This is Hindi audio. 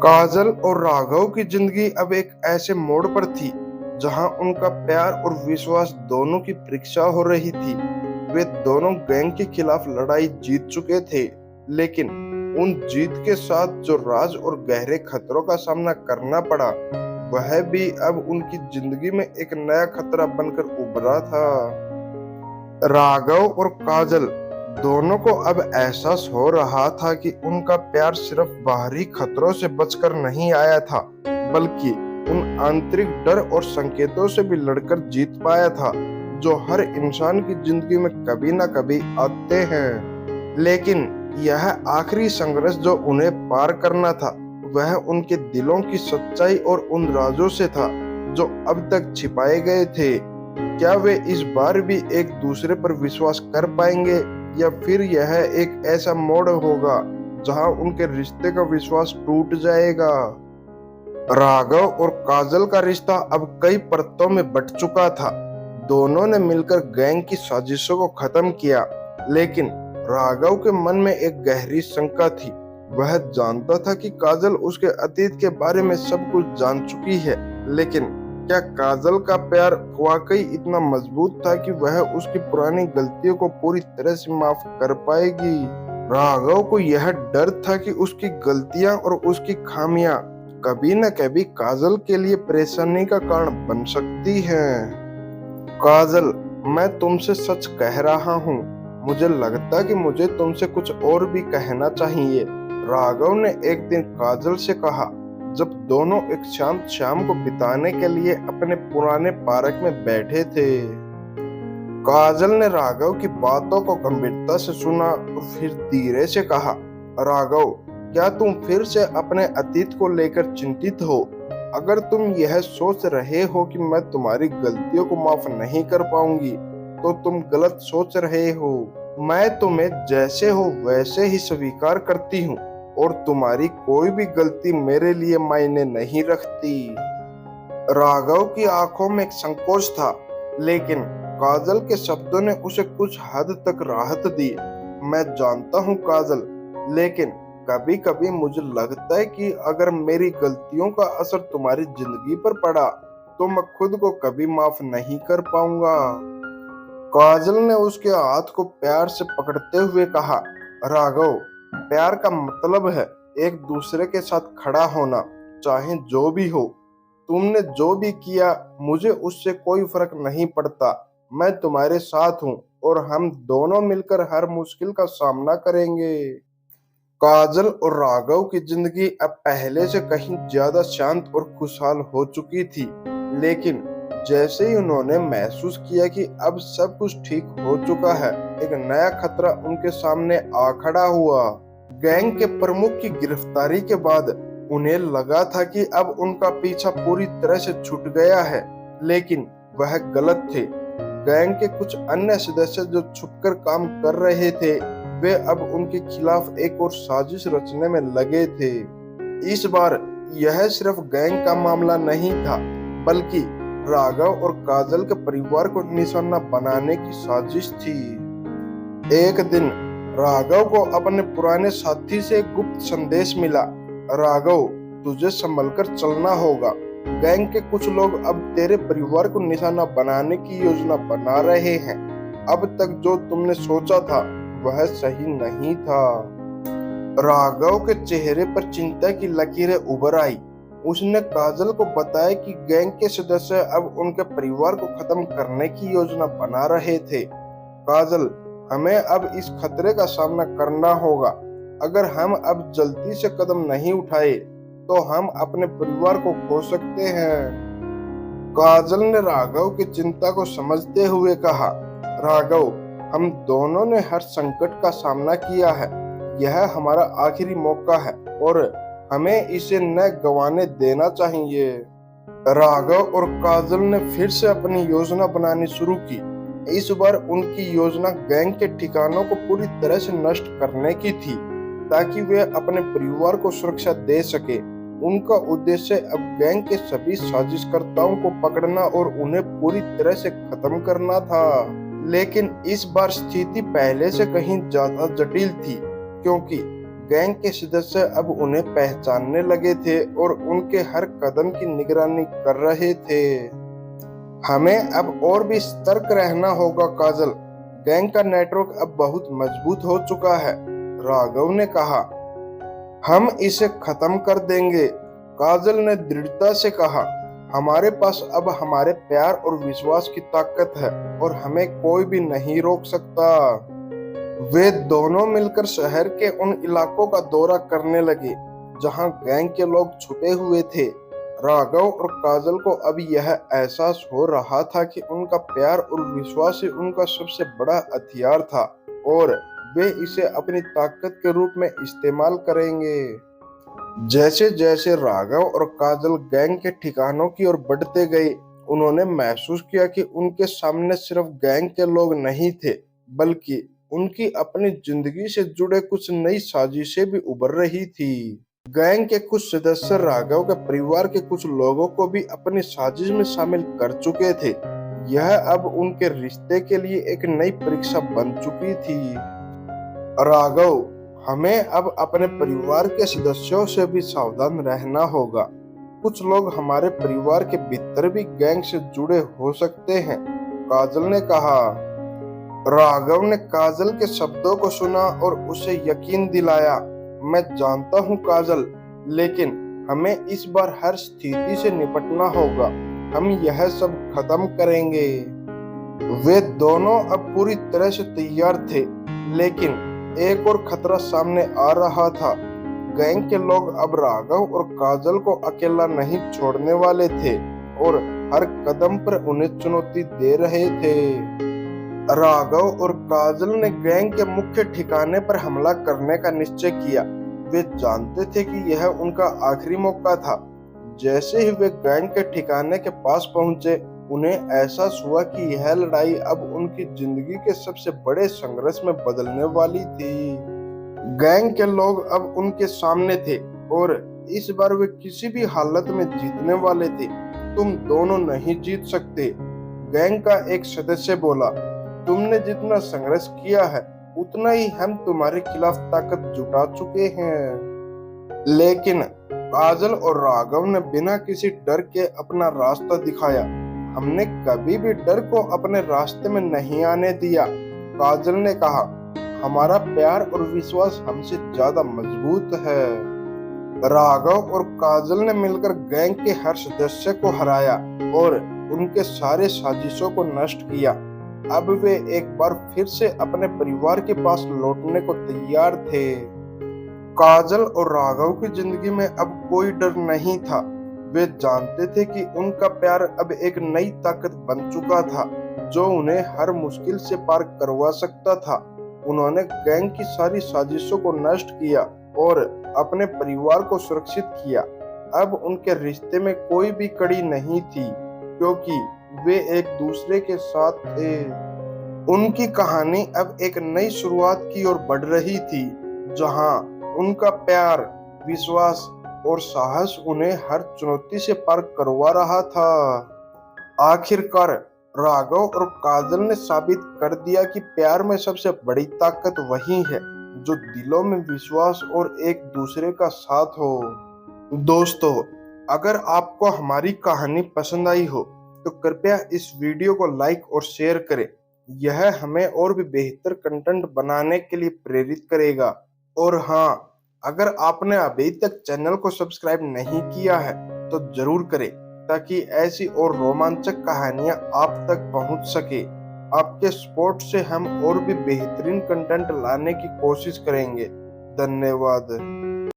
काजल और राघव की जिंदगी अब एक ऐसे मोड़ पर थी जहां उनका प्यार और विश्वास दोनों की परीक्षा हो रही थी। वे दोनों गैंग के खिलाफ लड़ाई जीत चुके थे, लेकिन उन जीत के साथ जो राज और गहरे खतरों का सामना करना पड़ा, वह भी अब उनकी जिंदगी में एक नया खतरा बनकर उभरा था। राघव और काजल दोनों को अब एहसास हो रहा था कि उनका प्यार सिर्फ बाहरी खतरों से बचकर नहीं आया था, बल्कि उन आंतरिक डर और संकेतों से भी लड़कर जीत पाया था, जो हर इंसान की जिंदगी में कभी ना कभी आते हैं। लेकिन यह आखिरी संघर्ष जो उन्हें पार करना था, वह उनके दिलों की सच्चाई और उन राजों से था जो अब तक छिपाए गए थे। क्या वे इस बार भी एक दूसरे पर विश्वास कर पाएंगे, या फिर यह एक ऐसा मोड़ होगा जहां उनके रिश्ते का विश्वास टूट जाएगा। राघव और काजल का रिश्ता अब कई परतों में बंट चुका था। दोनों ने मिलकर गैंग की साजिशों को खत्म किया, लेकिन राघव के मन में एक गहरी शंका थी। वह जानता था कि काजल उसके अतीत के बारे में सब कुछ जान चुकी है, लेकिन क्या काजल का प्यार वाकई इतना मजबूत था कि वह उसकी पुरानी गलतियों को पूरी तरह से माफ कर पाएगी। राघव को यह डर था कि उसकी गलतियां और उसकी खामियां कभी न कभी काजल के लिए परेशानी का कारण बन सकती हैं। काजल, मैं तुमसे सच कह रहा हूँ। मुझे लगता कि मुझे तुमसे कुछ और भी कहना चाहिए, राघव ने एक दिन काजल से कहा, जब दोनों एक शांत शाम को बिताने के लिए अपने पुराने पार्क में बैठे थे। काजल ने राघव की बातों को गंभीरता से सुना और फिर धीरे से कहा, राघव, क्या तुम फिर से अपने अतीत को लेकर चिंतित हो? अगर तुम यह सोच रहे हो कि मैं तुम्हारी गलतियों को माफ नहीं कर पाऊंगी, तो तुम गलत सोच रहे हो। मैं तुम्हें जैसे हो वैसे ही स्वीकार करती हूँ, और तुम्हारी कोई भी गलती मेरे लिए मायने नहीं रखती। राघव की आंखों में एक संकोच था, लेकिन काजल के शब्दों ने उसे कुछ हद तक राहत दी। मैं जानता हूँ काजल, लेकिन कभी कभी मुझे लगता है कि अगर मेरी गलतियों का असर तुम्हारी जिंदगी पर पड़ा, तो मैं खुद को कभी माफ नहीं कर पाऊंगा। काजल ने उसके हाथ को प्यार से पकड़ते हुए कहा, राघव, प्यार का मतलब है एक दूसरे के साथ खड़ा होना, चाहे जो भी हो। तुमने जो भी किया, मुझे उससे कोई फर्क नहीं पड़ता। मैं तुम्हारे साथ हूँ, और हम दोनों मिलकर हर मुश्किल का सामना करेंगे। काजल और राघव की जिंदगी अब पहले से कहीं ज्यादा शांत और खुशहाल हो चुकी थी, लेकिन जैसे ही उन्होंने महसूस किया कि अब सब कुछ ठीक हो चुका है, एक नया खतरा उनके सामने आ खड़ा हुआ। गैंग के प्रमुख की गिरफ्तारी के बाद उन्हें लगा था कि अब उनका पीछा पूरी तरह से छूट गया है, लेकिन वह गलत थे। गैंग के कुछ अन्य सदस्य जो छुपकर काम कर रहे थे, वे अब उनके खिलाफ एक और साजिश रचने में लगे थे। इस बार यह सिर्फ गैंग का मामला नहीं था, बल्कि राघव और काजल के परिवार को निशाना बनाने की साजिश थी। एक दिन राघव को अपने पुराने साथी से एक गुप्त संदेश मिला, राघव, तुझे संभलकर चलना होगा। गैंग के कुछ लोग अब तेरे परिवार को निशाना बनाने की योजना बना रहे हैं। अब तक जो तुमने सोचा था वह सही नहीं था। राघव के चेहरे पर चिंता की लकीरें उभर आई। उसने काजल को बताया कि गैंग के सदस्य अब उनके परिवार को खत्म करने की योजना बना रहे थे। काजल, हमें अब इस खतरे का सामना करना होगा। अगर हम अब जल्दी से कदम नहीं उठाए, तो हम अपने परिवार को खो सकते हैं। काजल ने राघव की चिंता को समझते हुए कहा, राघव, हम दोनों ने हर संकट का सामना किया है। यह हमारा आखिरी मौका है, और हमें इसे न गंवाने देना चाहिए। राघव और काजल ने फिर से अपनी योजना बनानी शुरू की। इस बार उनकी योजना गैंग के ठिकानों को पूरी तरह से नष्ट करने की थी, ताकि वे अपने परिवार को सुरक्षा दे सके। उनका उद्देश्य अब गैंग के सभी साजिशकर्ताओं को पकड़ना और उन्हें पूरी तरह से खत्म करना था। लेकिन इस बार स्थिति पहले से कहीं ज्यादा जटिल थी, क्योंकि गैंग के सदस्य अब उन्हें पहचानने लगे थे और उनके हर कदम की निगरानी कर रहे थे। हमें अब और भी सतर्क रहना होगा काजल। गैंग का नेटवर्क अब बहुत मजबूत हो चुका है, राघव ने कहा। हम इसे खत्म कर देंगे, काजल ने दृढ़ता से कहा। हमारे पास अब हमारे प्यार और विश्वास की ताकत है और हमें कोई भी नहीं रोक सकता। वे दोनों मिलकर शहर के उन इलाकों का दौरा करने लगे जहां गैंग के लोग छुपे हुए थे। राघव और काजल को अब यह एहसास हो रहा था कि उनका प्यार और विश्वास ही उनका सबसे बड़ा हथियार था और वे इसे अपनी ताकत के रूप में इस्तेमाल करेंगे। जैसे जैसे राघव और काजल गैंग के ठिकानों की ओर बढ़ते गए, उन्होंने महसूस किया कि उनके सामने सिर्फ गैंग के लोग नहीं थे, बल्कि उनकी अपनी जिंदगी से जुड़े कुछ नई साजिशें भी उभर रही थी। गैंग के कुछ सदस्य राघव के परिवार के कुछ लोगों को भी अपनी साजिश में शामिल कर चुके थे। यह अब उनके रिश्ते के लिए एक नई परीक्षा बन चुकी थी। राघव, हमें अब अपने परिवार के सदस्यों से भी सावधान रहना होगा। कुछ लोग हमारे परिवार के भीतर भी गैंग से जुड़े हो सकते हैं, काजल ने कहा। राघव ने काजल के शब्दों को सुना और उसे यकीन दिलाया। मैं जानता हूँ काजल, लेकिन हमें इस बार हर स्थिति से निपटना होगा। हम यह सब खत्म करेंगे। वे दोनों अब पूरी तरह से तैयार थे, लेकिन एक और खतरा सामने आ रहा था। गैंग के लोग अब राघव और काजल को अकेला नहीं छोड़ने वाले थे और हर कदम पर उन्हें चुनौती दे रहे थे। राघव और काजल ने गैंग के मुख्य ठिकाने पर हमला करने का निश्चय किया। वे जानते थे कि यह उनका आखिरी मौका था। जैसे ही वे गैंग के ठिकाने के पास पहुंचे, उन्हें एहसास हुआ कि यह लड़ाई अब उनकी जिंदगी के सबसे बड़े संघर्ष में बदलने वाली थी। गैंग के लोग अब उनके सामने थे और इस बार वे किसी भी हालत में जीतने वाले थे। तुम दोनों नहीं जीत सकते, गैंग का एक सदस्य बोला। तुमने जितना संघर्ष किया है, उतना ही हम तुम्हारे खिलाफ ताकत जुटा चुके हैं। लेकिन काजल और राघव ने बिना किसी डर के अपना रास्ता दिखाया। हमने कभी भी डर को अपने रास्ते में नहीं आने दिया, काजल ने कहा। हमारा प्यार और विश्वास हमसे ज्यादा मजबूत है। राघव और काजल ने मिलकर गैंग के हर सदस्य को हराया और उनके सारे साजिशों को नष्ट किया। अब वे एक बार फिर से अपने परिवार के पास लौटने को तैयार थे। काजल और राघव की जिंदगी में अब कोई डर नहीं था। वे जानते थे कि उनका प्यार अब एक नई ताकत बन चुका था, जो उन्हें हर मुश्किल से पार करवा सकता था। उन्होंने गैंग की सारी साजिशों को नष्ट किया और अपने परिवार को सुरक्षित किया। अब उनके रिश्ते में कोई भी कड़ी नहीं थी, क्योंकि वे एक दूसरे के साथ थे। उनकी कहानी अब एक नई शुरुआत की ओर बढ़ रही थी, जहां उनका प्यार, विश्वास और साहस उन्हें हर चुनौती से पार करवा रहा था। आखिरकार राघव और काजल ने साबित कर दिया कि प्यार में सबसे बड़ी ताकत वही है जो दिलों में विश्वास और एक दूसरे का साथ हो। दोस्तों, अगर आपको हमारी कहानी पसंद आई हो तो कृपया इस वीडियो को लाइक और शेयर करें। यह हमें और भी बेहतर कंटेंट बनाने के लिए प्रेरित करेगा। और हाँ, अगर आपने अभी तक चैनल को सब्सक्राइब नहीं किया है तो जरूर करें, ताकि ऐसी और रोमांचक कहानियां आप तक पहुंच सके। आपके सपोर्ट से हम और भी बेहतरीन कंटेंट लाने की कोशिश करेंगे। धन्यवाद।